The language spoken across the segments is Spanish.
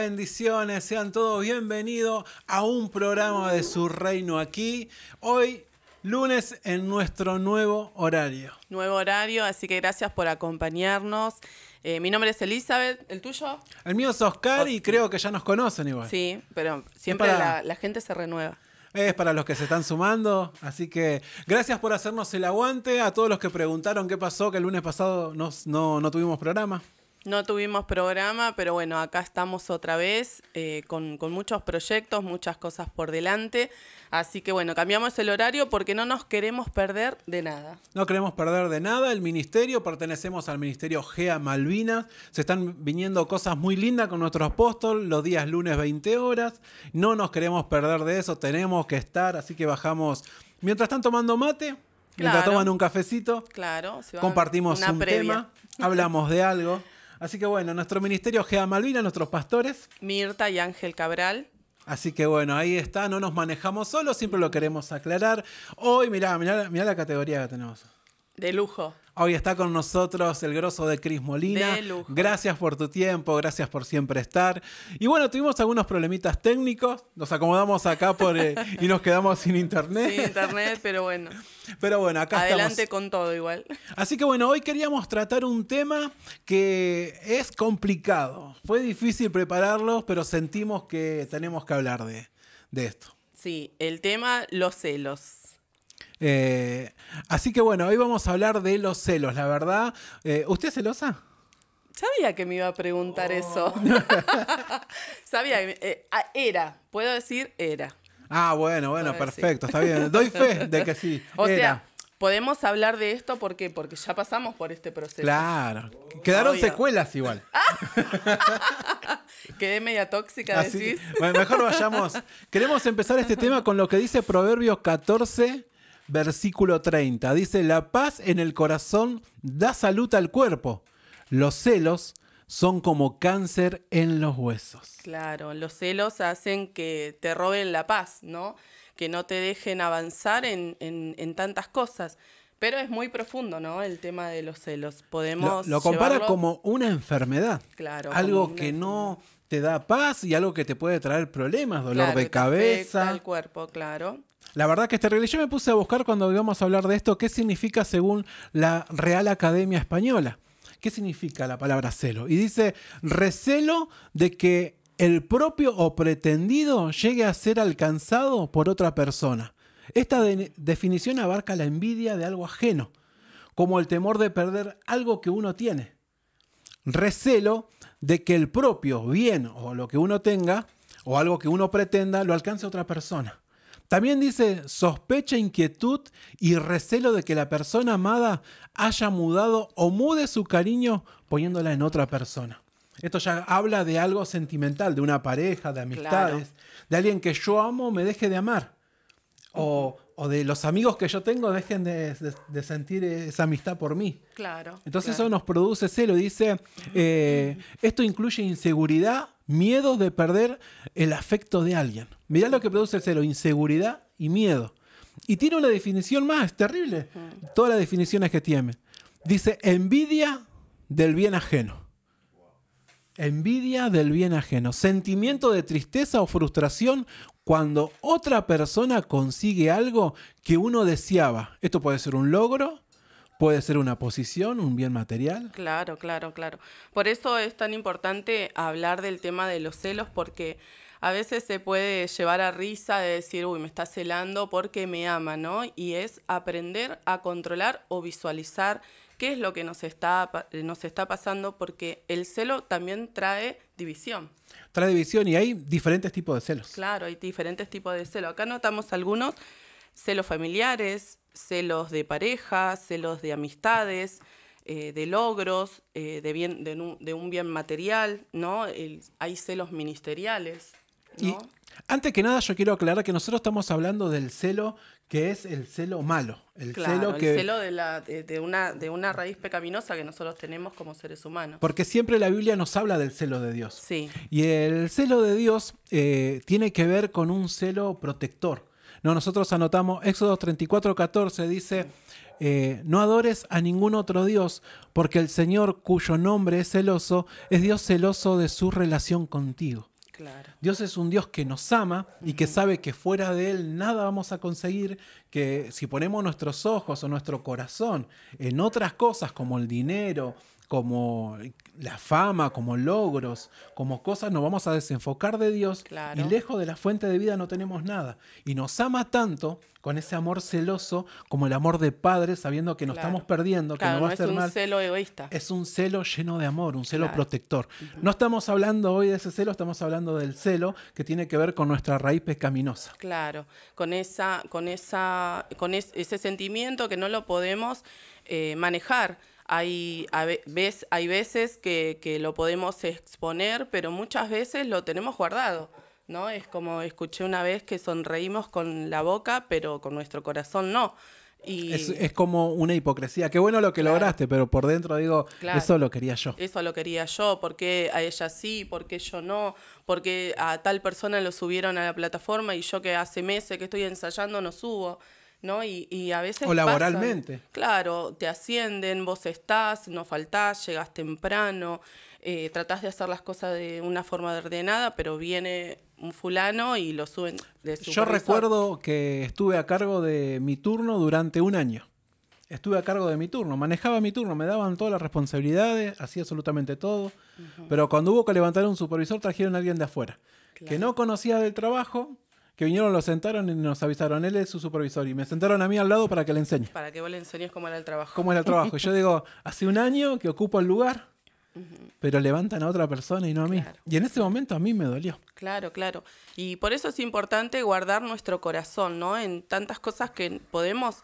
bendiciones, sean todos bienvenidos a un programa de Su Reino aquí. Hoy, lunes, en nuestro nuevo horario. Nuevo horario, así que gracias por acompañarnos. Mi nombre es Elizabeth, ¿el tuyo? El mío es Oscar y creo que ya nos conocen igual. Sí, pero siempre la gente se renueva. Es para los que se están sumando, así que gracias por hacernos el aguante. A todos los que preguntaron qué pasó, que el lunes pasado no tuvimos programa. No tuvimos programa, pero bueno, acá estamos otra vez con muchos proyectos, muchas cosas por delante. Así que bueno, cambiamos el horario porque no nos queremos perder de nada. No queremos perder de nada. El ministerio, pertenecemos al ministerio GEA Malvinas. Se están viniendo cosas muy lindas con nuestro apóstol los días lunes 20 horas. No nos queremos perder de eso, tenemos que estar. Así que bajamos, mientras están tomando mate, mientras toman un cafecito, claro, compartimos un tema, hablamos de algo. Así que bueno, nuestro ministerio GEA Malvinas, nuestros pastores. Mirta y Ángel Cabral. Así que bueno, ahí está, no nos manejamos solos, siempre lo queremos aclarar. Hoy, mirá la categoría que tenemos. De lujo. Hoy está con nosotros el grosso de Cris Molina. De lujo. Gracias por tu tiempo, gracias por siempre estar. Y bueno, tuvimos algunos problemitas técnicos, nos acomodamos acá y nos quedamos sin internet. Sin internet, pero bueno. Pero bueno, acá adelante estamos. con todo igual. Así que bueno, hoy queríamos tratar un tema que es complicado. Fue difícil prepararlo, pero sentimos que tenemos que hablar de esto. Sí, el tema, los celos. Así que bueno, hoy vamos a hablar de los celos, la verdad. ¿Usted es celosa? Sabía que me iba a preguntar eso. Sabía, puedo decir era. Ah, bueno, perfecto, está bien. Doy fe de que sí. O sea, podemos hablar de esto porque ya pasamos por este proceso. Claro, quedaron secuelas igual. Quedé media tóxica, decís. Bueno, mejor vayamos. Queremos empezar este tema con lo que dice Proverbios 14, versículo 30. Dice, la paz en el corazón da salud al cuerpo. Los celos son como cáncer en los huesos. Claro, los celos hacen que te roben la paz, ¿no? Que no te dejen avanzar en tantas cosas. Pero es muy profundo, ¿no? El tema de los celos. Podemos lo compara como una enfermedad. Claro. Algo que no te da paz y algo que te puede traer problemas, dolor de cabeza. Afecta al cuerpo, claro. La verdad que es terrible. Yo me puse a buscar cuando íbamos a hablar de esto qué significa según la Real Academia Española. ¿Qué significa la palabra celo? Y dice, recelo de que el propio o pretendido llegue a ser alcanzado por otra persona. Esta definición abarca la envidia de algo ajeno, como el temor de perder algo que uno tiene. Recelo de que el propio bien o lo que uno tenga, o algo que uno pretenda, lo alcance otra persona. También dice sospecha, inquietud y recelo de que la persona amada haya mudado o mude su cariño poniéndola en otra persona. Esto ya habla de algo sentimental, de una pareja, de amistades, de alguien que yo amo me deje de amar. O de los amigos que yo tengo dejen de sentir esa amistad por mí. Claro. Entonces eso nos produce celo. Dice, esto incluye inseguridad, miedo de perder el afecto de alguien. Mirá lo que produce el celo, inseguridad y miedo. Y tiene una definición más, es terrible. Todas las definiciones que tiene. Dice, envidia del bien ajeno. Envidia del bien ajeno. Sentimiento de tristeza o frustración cuando otra persona consigue algo que uno deseaba. Esto puede ser un logro, puede ser una posición, un bien material. Claro. Por eso es tan importante hablar del tema de los celos, porque a veces se puede llevar a risa de decir, uy, me está celando porque me ama, ¿no? Y es aprender a controlar o visualizar qué es lo que nos está pasando, porque el celo también trae división. Trae división y hay diferentes tipos de celos. Claro, hay diferentes tipos de celos. Acá notamos algunos: celos familiares, celos de pareja, celos de amistades, de logros, de un bien material, ¿no? Hay celos ministeriales, ¿no? Y antes que nada yo quiero aclarar que nosotros estamos hablando del celo que es el celo malo. El celo de una raíz pecaminosa que nosotros tenemos como seres humanos. Porque siempre la Biblia nos habla del celo de Dios. Sí. Y el celo de Dios tiene que ver con un celo protector. No, nosotros anotamos Éxodo 34:14, dice, no adores a ningún otro Dios, porque el Señor, cuyo nombre es celoso, es Dios celoso de su relación contigo. Claro. Dios es un Dios que nos ama y que sabe que fuera de Él nada vamos a conseguir, que si ponemos nuestros ojos o nuestro corazón en otras cosas como el dinero, como la fama, como logros, como cosas, nos vamos a desenfocar de Dios Claro. y lejos de la fuente de vida no tenemos nada. Y nos ama tanto con ese amor celoso como el amor de padre, sabiendo que nos Claro. estamos perdiendo, que Claro, nos va no a es hacer un mal. celo egoísta. Es un celo lleno de amor, un celo Claro. protector. No estamos hablando hoy de ese celo, estamos hablando del celo que tiene que ver con nuestra raíz pecaminosa. Claro, con ese sentimiento que no lo podemos manejar. Hay veces que lo podemos exponer, pero muchas veces lo tenemos guardado, ¿no? Es como escuché una vez que sonreímos con la boca, pero con nuestro corazón no. Y Es como una hipocresía. Qué bueno lo que Claro. lograste, pero por dentro digo, Claro. eso lo quería yo. eso lo quería yo, ¿por qué a ella sí, por qué yo no? ¿Por qué a tal persona lo subieron a la plataforma y yo que hace meses que estoy ensayando no subo? ¿No? Y a veces O laboralmente. pasan. Claro, te ascienden, vos estás, no faltás, llegás temprano, tratás de hacer las cosas de una forma ordenada, pero viene un fulano y lo suben de Yo supervisor. recuerdo que estuve a cargo de mi turno durante un año. Estuve a cargo de mi turno, manejaba mi turno, me daban todas las responsabilidades, hacía absolutamente todo. Pero cuando hubo que levantar a un supervisor, trajeron a alguien de afuera, que Claro. no conocía del trabajo, que vinieron, lo sentaron y nos avisaron, él es su supervisor. Y me sentaron a mí al lado para que le enseñe Para que vos le enseñes cómo era el trabajo. cómo era el trabajo. Y yo digo, hace un año que ocupo el lugar, pero levantan a otra persona y no a mí. Claro. Y en ese momento a mí me dolió. Claro, claro. Y por eso es importante guardar nuestro corazón, ¿no? En tantas cosas que podemos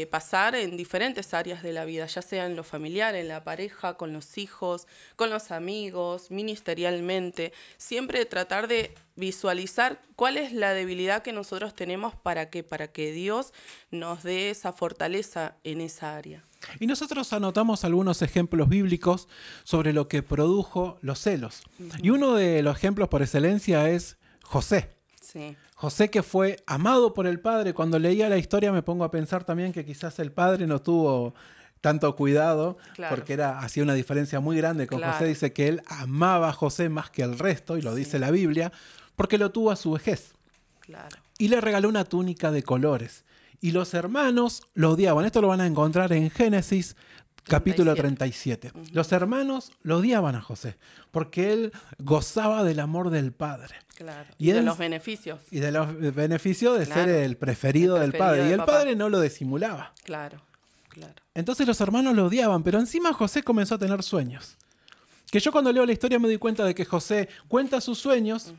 pasar en diferentes áreas de la vida, ya sea en lo familiar, en la pareja, con los hijos, con los amigos, ministerialmente. Siempre tratar de visualizar cuál es la debilidad que nosotros tenemos para que Dios nos dé esa fortaleza en esa área. Y nosotros anotamos algunos ejemplos bíblicos sobre lo que produjo los celos. Y uno de los ejemplos por excelencia es José. Sí, José, que fue amado por el padre. Cuando leía la historia me pongo a pensar también que quizás el padre no tuvo tanto cuidado, Claro. porque hacía una diferencia muy grande con Claro. José. Dice que él amaba a José más que el resto, y lo Sí. dice la Biblia, porque lo tuvo a su vejez. claro. Y le regaló una túnica de colores. Y los hermanos lo odiaban. Esto lo van a encontrar en Génesis capítulo 37. Los hermanos lo odiaban a José, porque él gozaba del amor del padre. Claro. Y Y de él- los beneficios. Y de los beneficios de Claro. ser el preferido El del preferido padre. Y del el papá. padre no lo disimulaba. Claro, claro. Entonces los hermanos lo odiaban, pero encima José comenzó a tener sueños. Que yo cuando leo la historia me doy cuenta de que José cuenta sus sueños,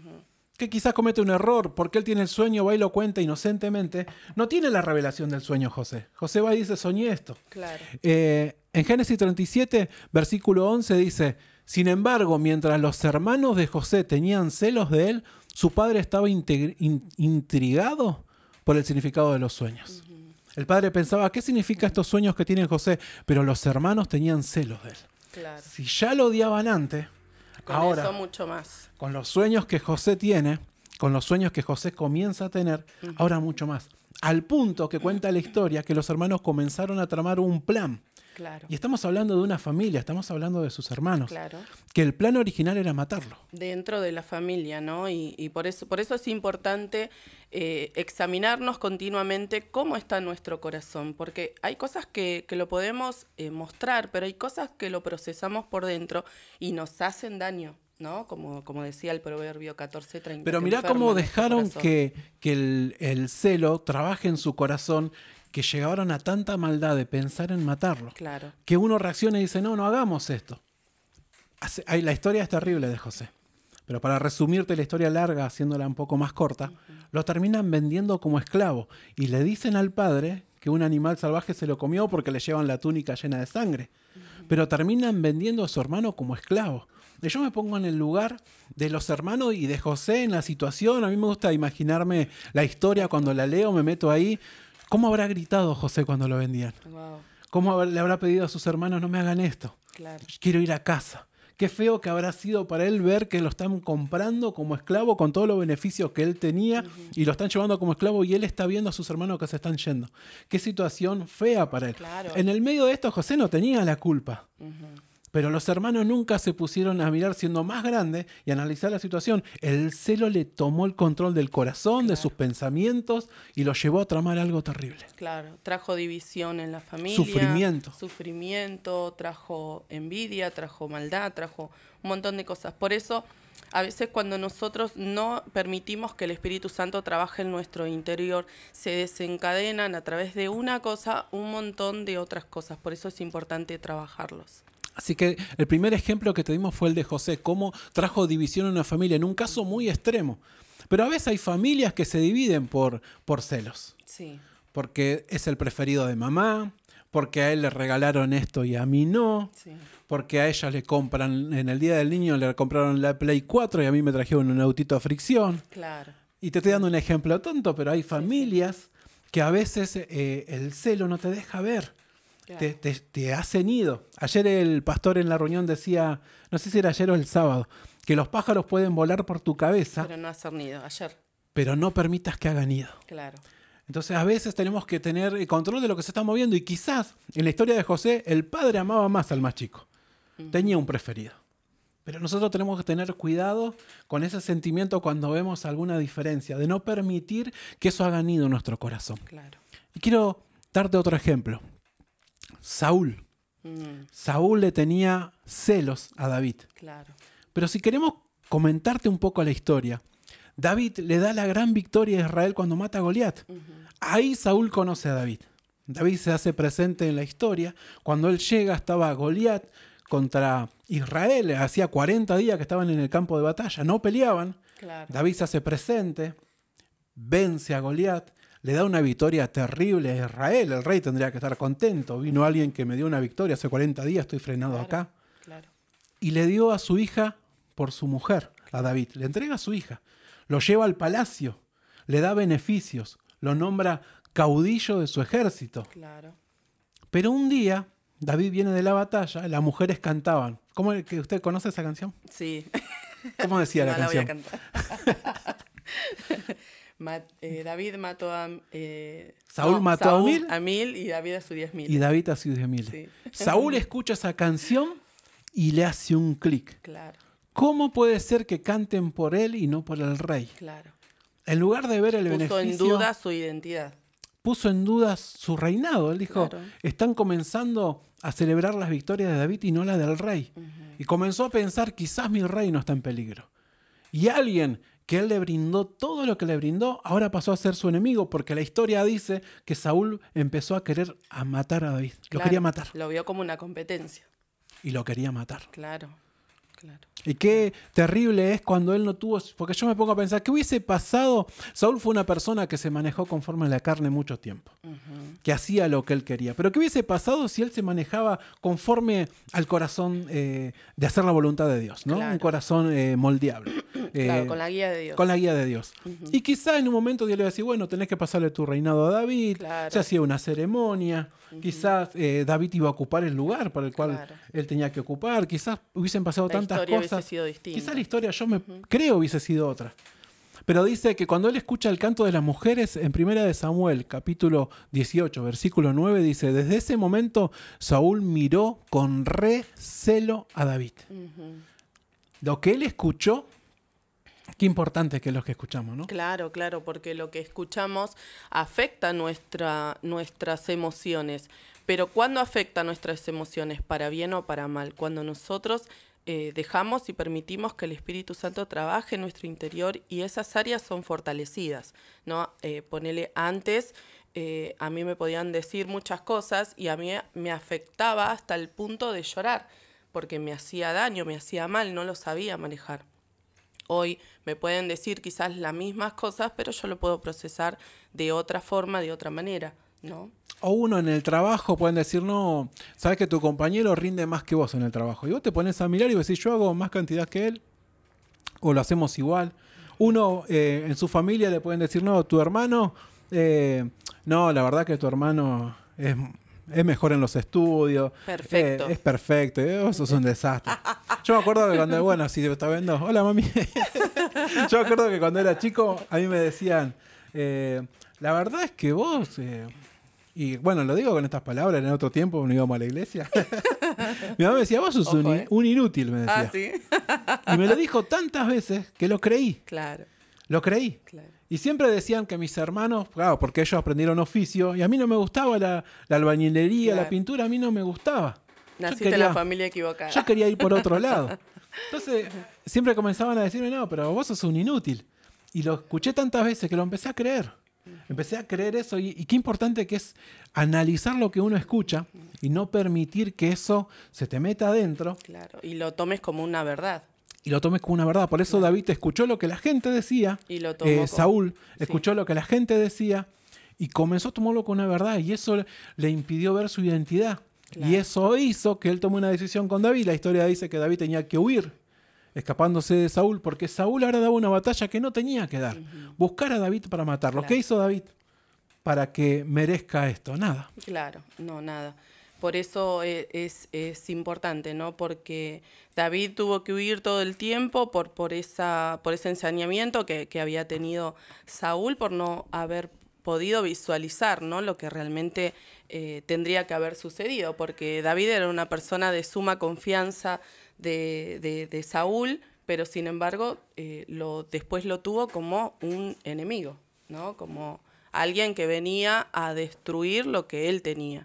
que quizás comete un error, porque él tiene el sueño, va y lo cuenta inocentemente. No tiene la revelación del sueño José. José va y dice, soñé esto. Claro. En Génesis 37, versículo 11 dice, sin embargo, mientras los hermanos de José tenían celos de él, su padre estaba intrigado por el significado de los sueños. El padre pensaba, ¿qué significa estos sueños que tiene José? Pero los hermanos tenían celos de él. Claro. Si ya lo odiaban antes, Con ahora, eso mucho más. con los sueños que José tiene, con los sueños que José comienza a tener, ahora mucho más. Al punto que cuenta la historia que los hermanos comenzaron a tramar un plan. Claro. Y estamos hablando de una familia, estamos hablando de sus hermanos. Claro. Que el plan original era matarlo. Dentro de la familia, ¿no? Y por eso es importante examinarnos continuamente cómo está nuestro corazón, porque hay cosas que lo podemos mostrar, pero hay cosas que lo procesamos por dentro y nos hacen daño, ¿no? Como decía el proverbio 14:30. Pero que mirá enferma cómo nuestro dejaron corazón. que el celo trabaje en su corazón, que llegaron a tanta maldad de pensar en matarlo. Claro, Que uno reacciona y dice, no hagamos esto. La historia es terrible de José. Pero para resumirte la historia larga, haciéndola un poco más corta, lo terminan vendiendo como esclavo. Y le dicen al padre que un animal salvaje se lo comió porque le llevan la túnica llena de sangre. Pero terminan vendiendo a su hermano como esclavo. Y yo me pongo en el lugar de los hermanos y de José en la situación. A mí me gusta imaginarme la historia cuando la leo, me meto ahí. ¿Cómo habrá gritado José cuando lo vendían? wow, ¿Cómo le habrá pedido a sus hermanos, no me hagan esto? claro, Quiero ir a casa. Qué feo que habrá sido para él ver que lo están comprando como esclavo con todos los beneficios que él tenía y lo están llevando como esclavo y él está viendo a sus hermanos que se están yendo. Qué situación fea para él. Claro. En el medio de esto José no tenía la culpa. Pero los hermanos nunca se pusieron a mirar siendo más grandes y analizar la situación. El celo le tomó el control del corazón, de sus pensamientos y lo llevó a tramar algo terrible. Claro, trajo división en la familia. Sufrimiento, trajo envidia, trajo maldad, trajo un montón de cosas. Por eso, a veces cuando nosotros no permitimos que el Espíritu Santo trabaje en nuestro interior, se desencadenan a través de una cosa un montón de otras cosas. Por eso es importante trabajarlos. Así que el primer ejemplo que te dimos fue el de José, cómo trajo división en una familia, en un caso muy extremo. Pero a veces hay familias que se dividen por celos. Sí. Porque es el preferido de mamá, porque a él le regalaron esto y a mí no, Sí. porque a ella le compran, en el Día del Niño le compraron la Play 4 y a mí me trajeron un autito a fricción. Claro. Y te estoy dando un ejemplo tonto, pero hay familias que a veces el celo no te deja ver. Claro. Te hace nido. Ayer el pastor en la reunión decía, no sé si era ayer o el sábado, que los pájaros pueden volar por tu cabeza, Pero no hacer nido, ayer. pero no permitas que hagan nido. Claro. Entonces a veces tenemos que tener el control de lo que se está moviendo y quizás en la historia de José el padre amaba más al más chico. Tenía un preferido. Pero nosotros tenemos que tener cuidado con ese sentimiento cuando vemos alguna diferencia, de no permitir que eso haga nido en nuestro corazón. Claro. Y quiero darte otro ejemplo. Saúl. Saúl le tenía celos a David. Claro. Pero si queremos comentarte un poco la historia, David le da la gran victoria a Israel cuando mata a Goliat. Ahí Saúl conoce a David. David se hace presente en la historia. Cuando él llega estaba Goliat contra Israel. Hacía 40 días que estaban en el campo de batalla. No peleaban. Claro. David se hace presente, vence a Goliat, le da una victoria terrible a Israel. El rey tendría que estar contento. Vino alguien que me dio una victoria hace 40 días, estoy frenado acá. Claro. Y le dio a su hija por su mujer, a David. Le entrega a su hija. Lo lleva al palacio, le da beneficios, lo nombra caudillo de su ejército. Claro. Pero un día, David viene de la batalla, las mujeres cantaban. ¿Cómo es que usted conoce esa canción? Sí. ¿Cómo decía la No canción? voy a cantar. David mató a... Saúl mató a mil y David a su 10.000. Y David a sus 10.000. Sí. Saúl escucha esa canción y le hace un clic. Claro, ¿Cómo puede ser que canten por él y no por el rey? claro. En lugar de ver el Puso beneficio, en duda su identidad. puso en duda su reinado. Él dijo, Claro. están comenzando a celebrar las victorias de David y no la del rey. Y comenzó a pensar, quizás mi reino está en peligro. Y alguien que él le brindó todo lo que le brindó, ahora pasó a ser su enemigo, porque la historia dice que Saúl empezó a querer a matar a David. Lo Claro, quería matar. Lo vio como una competencia. Y lo quería matar. Claro, claro. Y qué terrible es cuando él no tuvo... Porque yo me pongo a pensar, ¿qué hubiese pasado? Saúl fue una persona que se manejó conforme a la carne mucho tiempo. Que hacía lo que él quería. Pero ¿qué hubiese pasado si él se manejaba conforme al corazón de hacer la voluntad de Dios? ¿No? Claro. Un corazón moldeable. Claro, con la guía de Dios. Con la guía de Dios. Y quizá en un momento Dios le iba a decir, bueno, tenés que pasarle tu reinado a David. Claro. Se hacía una ceremonia. Quizás David iba a ocupar el lugar para el cual Claro. él tenía que ocupar. Quizás hubiesen pasado La tantas historia cosas. hubiese sido distinta. Quizás la historia, yo me creo, hubiese sido otra. Pero dice que cuando él escucha el canto de las mujeres, en 1 Samuel, capítulo 18, versículo 9, dice, desde ese momento Saúl miró con recelo a David. Lo que él escuchó, qué importante que es lo que escuchamos, ¿no? Claro, claro, porque lo que escuchamos afecta nuestras emociones. Pero ¿cuándo afecta nuestras emociones? ¿Para bien o para mal? Cuando nosotros dejamos y permitimos que el Espíritu Santo trabaje en nuestro interior y esas áreas son fortalecidas, ¿no? Ponele antes, a mí me podían decir muchas cosas y a mí me afectaba hasta el punto de llorar, porque me hacía daño, me hacía mal, no lo sabía manejar. Hoy me pueden decir quizás las mismas cosas, pero yo lo puedo procesar de otra forma, de otra manera, ¿no? O uno en el trabajo pueden decir, no, sabes que tu compañero rinde más que vos en el trabajo. Y vos te pones a mirar y decís, yo hago más cantidad que él, o lo hacemos igual. Uno en su familia le pueden decir, no, tu hermano, no, la verdad que tu hermano es mejor en los estudios. Perfecto. Es perfecto, eso es un desastre. Yo me acuerdo que cuando, bueno, si te está viendo, hola mami. Yo me acuerdo que cuando era chico, a mí me decían, la verdad es que vos... Y bueno, lo digo con estas palabras, en otro tiempo no íbamos a la iglesia. Mi mamá me decía, vos sos un inútil, me decía. Ah, ¿sí? Y me lo dijo tantas veces que lo creí. Claro. Lo creí. Claro. Y siempre decían que mis hermanos, claro, porque ellos aprendieron oficio, y a mí no me gustaba la albañilería, Claro. la pintura, a mí no me gustaba. Naciste en la familia equivocada. Yo quería ir por otro lado. Entonces, siempre comenzaban a decirme, no, pero vos sos un inútil. Y lo escuché tantas veces que lo empecé a creer. Empecé a creer eso y qué importante que es analizar lo que uno escucha y no permitir que eso se te meta adentro. Claro, y lo tomes como una verdad. Y lo tomes como una verdad. Por eso David escuchó lo que la gente decía. Y lo tomó Saúl escuchó lo que la gente decía y comenzó a tomarlo como una verdad. Y eso le impidió ver su identidad. Claro. Y eso hizo que él tomó una decisión con David. La historia dice que David tenía que huir, escapándose de Saúl, porque Saúl ahora daba una batalla que no tenía que dar. Buscar a David para matarlo. Claro. ¿Qué hizo David para que merezca esto? Nada. Claro, no, nada. Por eso es importante, ¿no? Porque David tuvo que huir todo el tiempo por ese ensañamiento que había tenido Saúl, por no haber podido visualizar, ¿no? Lo que realmente tendría que haber sucedido, porque David era una persona de suma confianza de Saúl, pero sin embargo después lo tuvo como un enemigo, ¿no? Como alguien que venía a destruir lo que él tenía.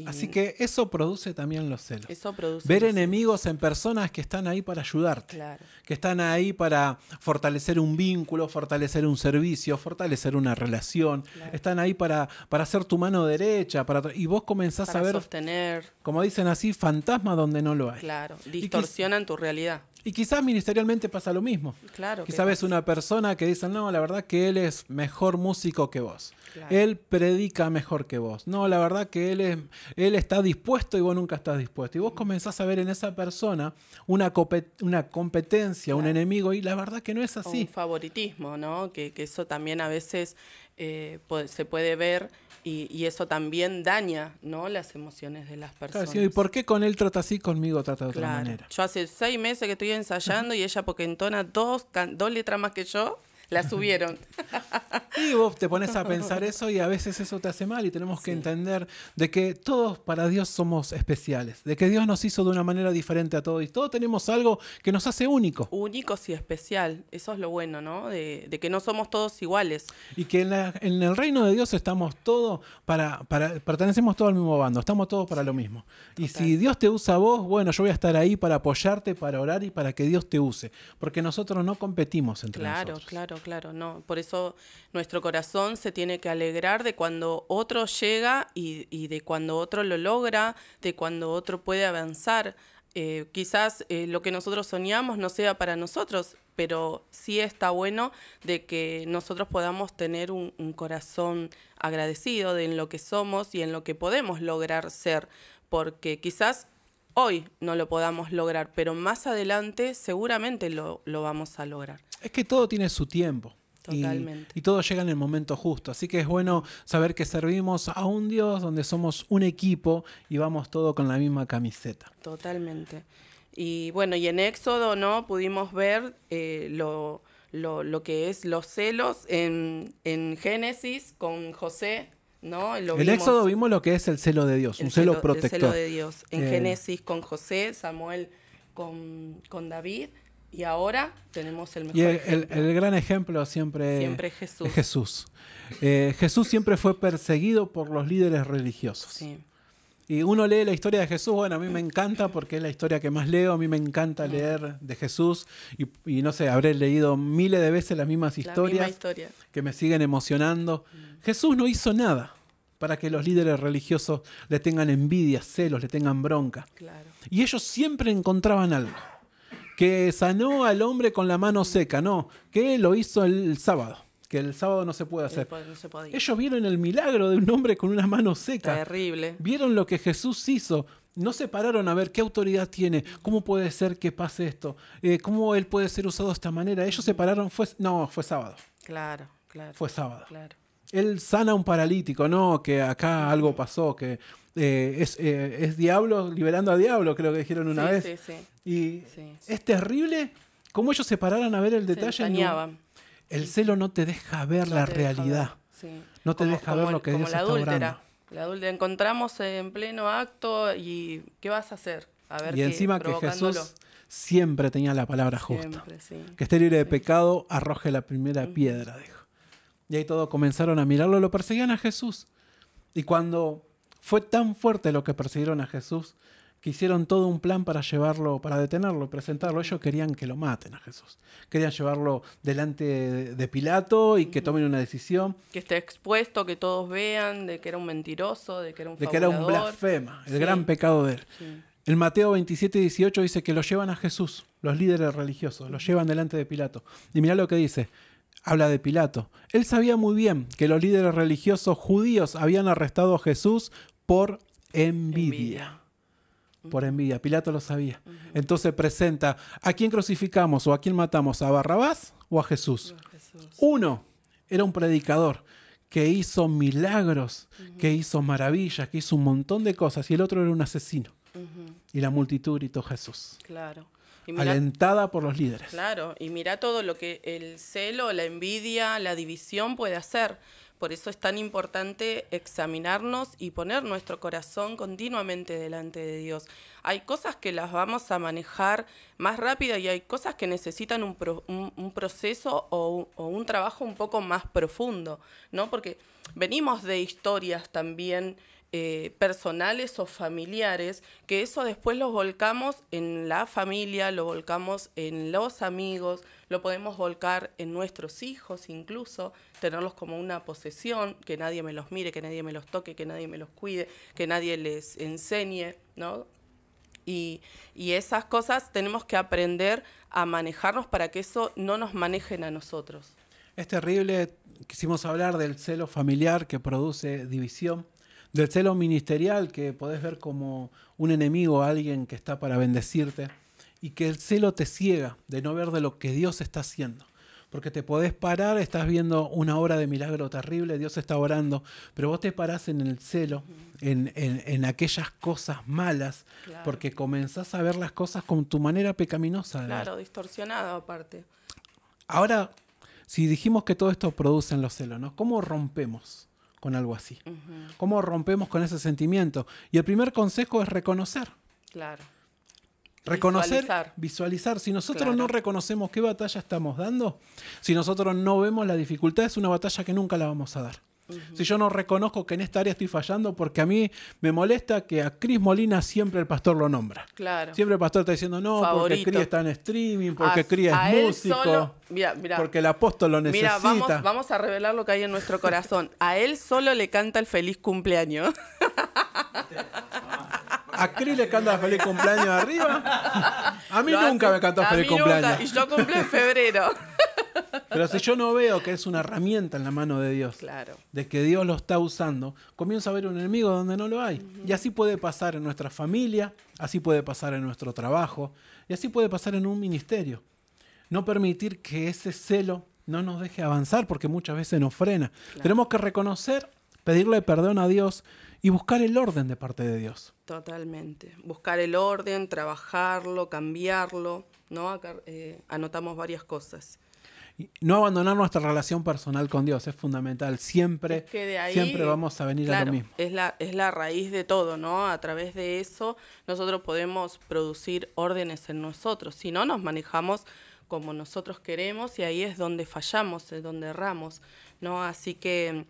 Así que eso produce también los celos. Eso produce ver enemigos en personas que están ahí para ayudarte, claro, que están ahí para fortalecer un vínculo, fortalecer un servicio, fortalecer una relación, claro. Están ahí para ser tu mano derecha, y vos comenzás para a ver, sostener, como dicen así, fantasma donde no lo hay. Claro, distorsionan tu realidad. Y quizás ministerialmente pasa lo mismo. Claro. Quizás ves una persona que dice, no, la verdad que él es mejor músico que vos. Claro. Él predica mejor que vos. No, la verdad que él está dispuesto y vos nunca estás dispuesto. Y vos comenzás a ver en esa persona una competencia, claro. Un enemigo, y la verdad que no es así. Un favoritismo, ¿no? Que eso también a veces se puede ver. Y eso también daña, ¿no? Las emociones de las personas. Claro, ¿y por qué con él trata así, conmigo trata de otra manera? Yo hace 6 meses que estoy ensayando y ella, porque entona 2 letras más que yo, la subieron. Y vos te pones a pensar eso y a veces eso te hace mal, y tenemos que entender de que todos para Dios somos especiales, de que Dios nos hizo de una manera diferente a todos y todos tenemos algo que nos hace únicos. Únicos y especial, eso es lo bueno, ¿no? De que no somos todos iguales. Y que en el reino de Dios estamos todos pertenecemos todos al mismo bando, estamos todos para lo mismo. Total. Y si Dios te usa a vos, bueno, yo voy a estar ahí para apoyarte, para orar y para que Dios te use, porque nosotros no competimos entre nosotros. Claro, no. Por eso nuestro corazón se tiene que alegrar de cuando otro llega y de cuando otro lo logra, de cuando otro puede avanzar. Quizás lo que nosotros soñamos no sea para nosotros, pero sí está bueno de que nosotros podamos tener un corazón agradecido en lo que somos y en lo que podemos lograr ser, porque quizás hoy no lo podamos lograr, pero más adelante seguramente lo vamos a lograr. Es que todo tiene su tiempo. Totalmente. Y todo llega en el momento justo. Así que es bueno saber que servimos a un Dios donde somos un equipo y vamos todos con la misma camiseta. Totalmente. Y bueno, y en Éxodo, ¿no? Pudimos ver lo que es los celos en Génesis con José, ¿no? En Éxodo vimos lo que es el celo de Dios, un celo protector. El celo de Dios. En Génesis con José, Samuel con David. Y ahora tenemos el mejor ejemplo. El gran ejemplo siempre Jesús. Es Jesús. Jesús siempre fue perseguido por los líderes religiosos. Sí. Y uno lee la historia de Jesús, bueno, a mí me encanta porque es la historia que más leo, a mí me encanta leer de Jesús y no sé, habré leído miles de veces las mismas historias que me siguen emocionando. Jesús no hizo nada para que los líderes religiosos le tengan envidia, celos, le tengan bronca. Claro. Y ellos siempre encontraban algo. Que sanó al hombre con la mano seca, no, que lo hizo el sábado, que el sábado no se puede hacer. No se podía. Ellos vieron el milagro de un hombre con una mano seca. Terrible. Vieron lo que Jesús hizo. No se pararon a ver qué autoridad tiene, cómo puede ser que pase esto, cómo él puede ser usado de esta manera. Ellos se pararon, fue sábado. Claro. Fue sábado. Claro. Él sana a un paralítico, no, que acá algo pasó, que es diablo liberando a diablo, creo que dijeron una vez. Sí. Y es terrible cómo ellos se pararon a ver el detalle. El celo no te deja ver la realidad. Sí. No te deja ver lo que Dios está obrando. Le encontramos en pleno acto y ¿qué vas a hacer? A ver Y encima que provocándolo. Jesús siempre tenía la palabra justa. Siempre, sí. Que esté libre de Sí. pecado, arroje la primera piedra, dijo. Y ahí todos comenzaron a mirarlo, lo perseguían a Jesús. Y cuando fue tan fuerte lo que persiguieron a Jesús, que hicieron todo un plan para llevarlo, para detenerlo, presentarlo. Ellos querían que lo maten a Jesús. Querían llevarlo delante de Pilato y que tomen una decisión. Que esté expuesto, que todos vean de que era un mentiroso, de que era un De que era un fabulador. blasfema, el Sí. gran pecado de él. Sí. En Mateo 27 y 18 dice que lo llevan a Jesús, los líderes religiosos, lo llevan delante de Pilato. Y mirá lo que dice, habla de Pilato. Él sabía muy bien que los líderes religiosos judíos habían arrestado a Jesús por envidia. Por envidia, Pilato lo sabía. Entonces presenta, ¿a quién crucificamos o a quién matamos? ¿A Barrabás o a Jesús? Jesús. Uno era un predicador que hizo milagros, que hizo maravillas, que hizo un montón de cosas, y el otro era un asesino. Y la multitud gritó Jesús, Claro. Y mirá, alentada por los líderes. claro, y mira todo lo que el celo, la envidia, la división puede hacer. Por eso es tan importante examinarnos y poner nuestro corazón continuamente delante de Dios. Hay cosas que las vamos a manejar más rápido y hay cosas que necesitan un proceso o un trabajo un poco más profundo, ¿no? Porque venimos de historias también personales o familiares, que eso después los volcamos en la familia, lo volcamos en los amigos, lo podemos volcar en nuestros hijos incluso, tenerlos como una posesión, que nadie me los mire, que nadie me los toque, que nadie me los cuide, que nadie les enseñe, ¿no? Y esas cosas tenemos que aprender a manejarnos para que eso no nos manejen a nosotros. Es terrible, quisimos hablar del celo familiar que produce división, del celo ministerial que podés ver como un enemigo, alguien que está para bendecirte, y que el celo te ciega de no ver de lo que Dios está haciendo. Porque te podés parar, estás viendo una hora de milagro terrible, Dios está orando, pero vos te parás en el celo, en aquellas cosas malas, Claro. porque comenzás a ver las cosas con tu manera pecaminosa. Claro, distorsionado aparte. Ahora, si dijimos que todo esto produce en los celos, ¿no? ¿Cómo rompemos con algo así? ¿Cómo rompemos con ese sentimiento? Y el primer consejo es reconocer. Claro. Reconocer, visualizar. Si nosotros no reconocemos qué batalla estamos dando, si nosotros no vemos la dificultad, es una batalla que nunca la vamos a dar. Si yo no reconozco que en esta área estoy fallando, porque a mí me molesta que a Cris Molina siempre el pastor lo nombra. Claro. Siempre el pastor está diciendo, no, Favorito. porque Cris está en streaming, porque Cris A es él músico, solo- Mira, porque el apóstol lo necesita. Mira, vamos a revelar lo que hay en nuestro corazón. A él solo le canta el feliz cumpleaños. ¿A Cris le canta feliz cumpleaños arriba? A mí Lo nunca hace- me cantó a feliz mí nunca, cumpleaños. y yo cumplo en febrero. Pero si yo no veo que es una herramienta en la mano de Dios, Claro. de que Dios lo está usando, comienzo a ver un enemigo donde no lo hay. Y así puede pasar en nuestra familia, así puede pasar en nuestro trabajo, y así puede pasar en un ministerio. No permitir que ese celo no nos deje avanzar, porque muchas veces nos frena. Claro. Tenemos que reconocer, pedirle perdón a Dios y buscar el orden de parte de Dios. Totalmente. Buscar el orden, trabajarlo, cambiarlo, ¿no? Acá anotamos varias cosas. Y no abandonar nuestra relación personal con Dios es fundamental. Siempre, Es que de ahí, siempre vamos a venir a claro, lo mismo. es la raíz de todo, ¿no? A través de eso nosotros podemos producir órdenes en nosotros. Si no, nos manejamos como nosotros queremos y ahí es donde fallamos, es donde erramos, ¿no? Así que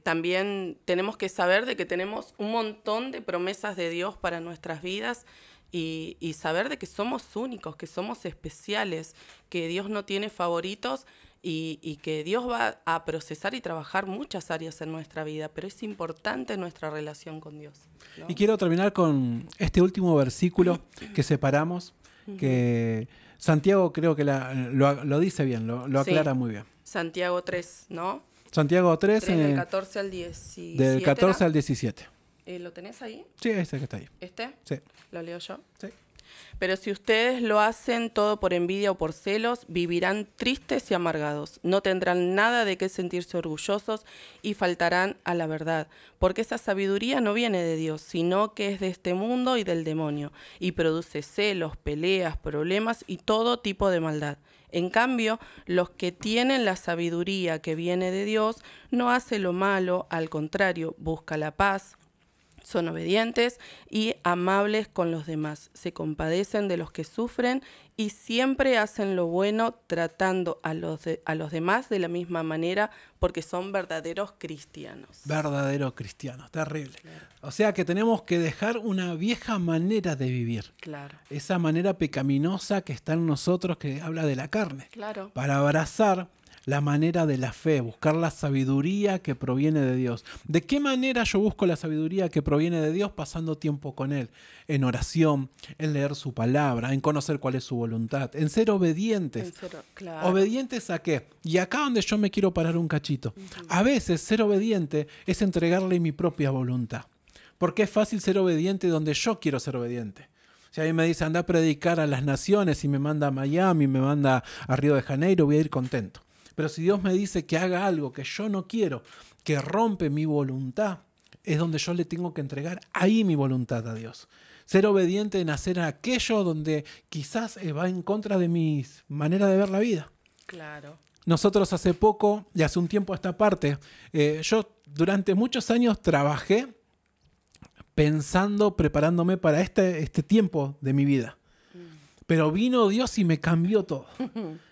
también tenemos que saber de que tenemos un montón de promesas de Dios para nuestras vidas y saber de que somos únicos, que somos especiales, que Dios no tiene favoritos y que Dios va a procesar y trabajar muchas áreas en nuestra vida, pero es importante nuestra relación con Dios, ¿no? Y quiero terminar con este último versículo que separamos, que Santiago creo que lo dice bien, lo Sí. aclara muy bien. Santiago 3, ¿no? Santiago 3, 3 del 14 al 17. del 14 ¿era? al 17. ¿Lo tenés ahí? Sí, ese que está ahí. ¿Este? Sí, ¿Lo leo yo? sí. Pero si ustedes lo hacen todo por envidia o por celos, vivirán tristes y amargados. No tendrán nada de qué sentirse orgullosos y faltarán a la verdad, porque esa sabiduría no viene de Dios, sino que es de este mundo y del demonio, y produce celos, peleas, problemas y todo tipo de maldad. En cambio, los que tienen la sabiduría que viene de Dios no hace lo malo, al contrario, busca la paz. Son obedientes y amables con los demás. Se compadecen de los que sufren y siempre hacen lo bueno, tratando a los demás de la misma manera, porque son verdaderos cristianos. Verdaderos cristianos, terrible. Claro. O sea que tenemos que dejar una vieja manera de vivir. Claro. Esa manera pecaminosa que está en nosotros, que habla de la carne. Claro. Para abrazar la manera de la fe, buscar la sabiduría que proviene de Dios. ¿De qué manera yo busco la sabiduría que proviene de Dios? Pasando tiempo con Él, en oración, en leer su palabra, en conocer cuál es su voluntad, en ser obedientes. Claro. ¿Obedientes a qué? Y acá donde yo me quiero parar un cachito. A veces ser obediente es entregarle mi propia voluntad. Porque es fácil ser obediente donde yo quiero ser obediente. Si a mí me dice anda a predicar a las naciones y me manda a Miami, me manda a Río de Janeiro, voy a ir contento. Pero si Dios me dice que haga algo que yo no quiero, que rompe mi voluntad, es donde yo le tengo que entregar ahí mi voluntad a Dios. Ser obediente en hacer aquello donde quizás va en contra de mi manera de ver la vida. Claro. Nosotros hace poco, y hace un tiempo a esta parte, yo durante muchos años trabajé pensando, preparándome para este tiempo de mi vida. Pero vino Dios y me cambió todo.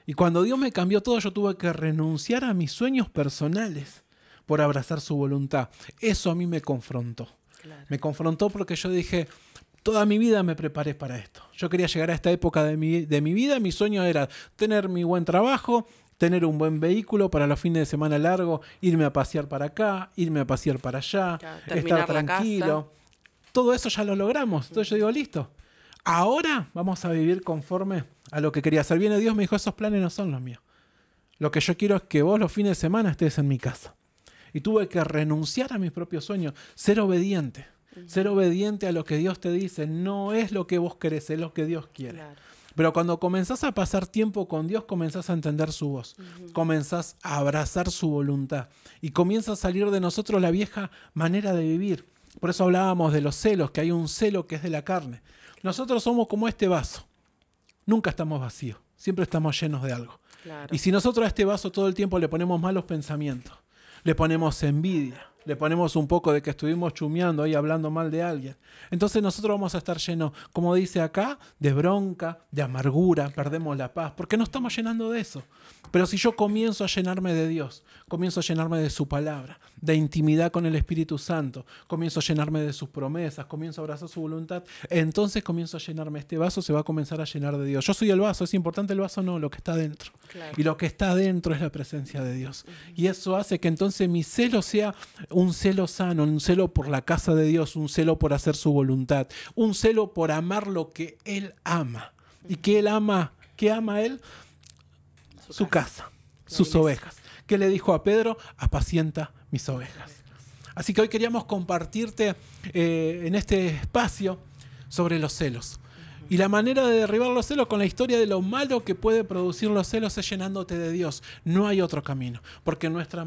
Y cuando Dios me cambió todo, yo tuve que renunciar a mis sueños personales por abrazar su voluntad. Eso a mí me confrontó. Claro. Me confrontó porque yo dije, toda mi vida me preparé para esto. Yo quería llegar a esta época de mi vida. Mi sueño era tener mi buen trabajo, tener un buen vehículo para los fines de semana largos, irme a pasear para acá, irme a pasear para allá, Claro, estar tranquilo. Todo eso ya lo logramos. Entonces yo digo, listo. Ahora vamos a vivir conforme a lo que quería hacer. Viene Dios, me dijo, esos planes no son los míos. Lo que yo quiero es que vos los fines de semana estés en mi casa. Y tuve que renunciar a mis propios sueños, ser obediente. Ser obediente a lo que Dios te dice. No es lo que vos querés, es lo que Dios quiere. Claro. Pero cuando comenzás a pasar tiempo con Dios, comenzás a entender su voz. Comenzás a abrazar su voluntad. Y comienza a salir de nosotros la vieja manera de vivir. Por eso hablábamos de los celos, que hay un celo que es de la carne. Nosotros somos como este vaso. Nunca estamos vacíos. Siempre estamos llenos de algo. Claro. Y si nosotros a este vaso todo el tiempo le ponemos malos pensamientos, le ponemos envidia, le ponemos un poco de que estuvimos chumeando ahí hablando mal de alguien, entonces nosotros vamos a estar llenos, como dice acá, de bronca, de amargura, perdemos la paz, porque no estamos llenando de eso. Pero si yo comienzo a llenarme de Dios, comienzo a llenarme de su palabra, de intimidad con el Espíritu Santo, comienzo a llenarme de sus promesas, comienzo a abrazar su voluntad, entonces comienzo a llenarme. Este vaso se va a comenzar a llenar de Dios. Yo soy el vaso, es importante el vaso, no, lo que está dentro. Claro. Y lo que está dentro es la presencia de Dios. Y eso hace que entonces mi celo sea un celo sano, un celo por la casa de Dios, un celo por hacer su voluntad, un celo por amar lo que Él ama. ¿Y qué Él ama? ¿Qué ama Él? Su casa, sus ovejas. ¿Qué le dijo a Pedro? Apacienta mis ovejas. Así que hoy queríamos compartirte en este espacio sobre los celos. Y la manera de derribar los celos con la historia de lo malo que puede producir los celos es llenándote de Dios. No hay otro camino. Porque nuestra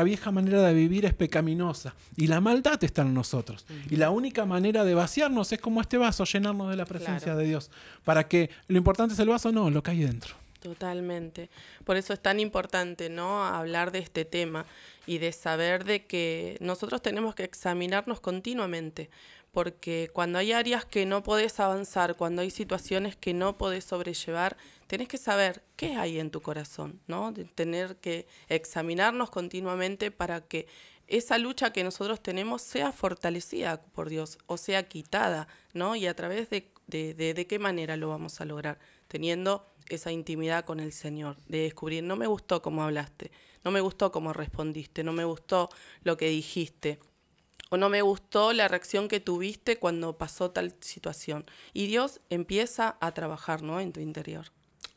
vieja manera de vivir es pecaminosa. Y la maldad está en nosotros. Y la única manera de vaciarnos es como este vaso, llenarnos de la presencia de Dios. Para que lo importante es el vaso, no, lo que hay dentro. Totalmente. Por eso es tan importante, ¿no?, hablar de este tema y de saber de que nosotros tenemos que examinarnos continuamente, porque cuando hay áreas que no podés avanzar, cuando hay situaciones que no podés sobrellevar, tenés que saber qué hay en tu corazón, ¿no? De tener que examinarnos continuamente para que esa lucha que nosotros tenemos sea fortalecida por Dios o sea quitada, ¿no? Y a través de qué manera lo vamos a lograr, teniendo esa intimidad con el Señor, de descubrir, no me gustó cómo hablaste, no me gustó cómo respondiste, no me gustó lo que dijiste, o no me gustó la reacción que tuviste cuando pasó tal situación. Y Dios empieza a trabajar, ¿no?, en tu interior.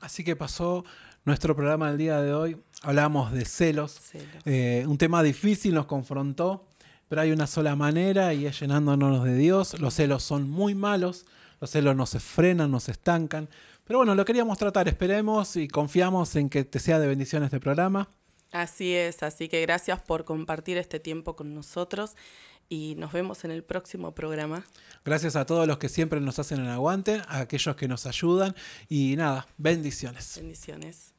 Así que pasó nuestro programa del día de hoy. Hablamos de celos. Un tema difícil, nos confrontó, pero hay una sola manera y es llenándonos de Dios. Los celos son muy malos, los celos nos frenan, nos estancan. Pero bueno, lo queríamos tratar. Esperemos y confiamos en que te sea de bendición este programa. Así es, así que gracias por compartir este tiempo con nosotros y nos vemos en el próximo programa. Gracias a todos los que siempre nos hacen el aguante, a aquellos que nos ayudan y nada, bendiciones. Bendiciones.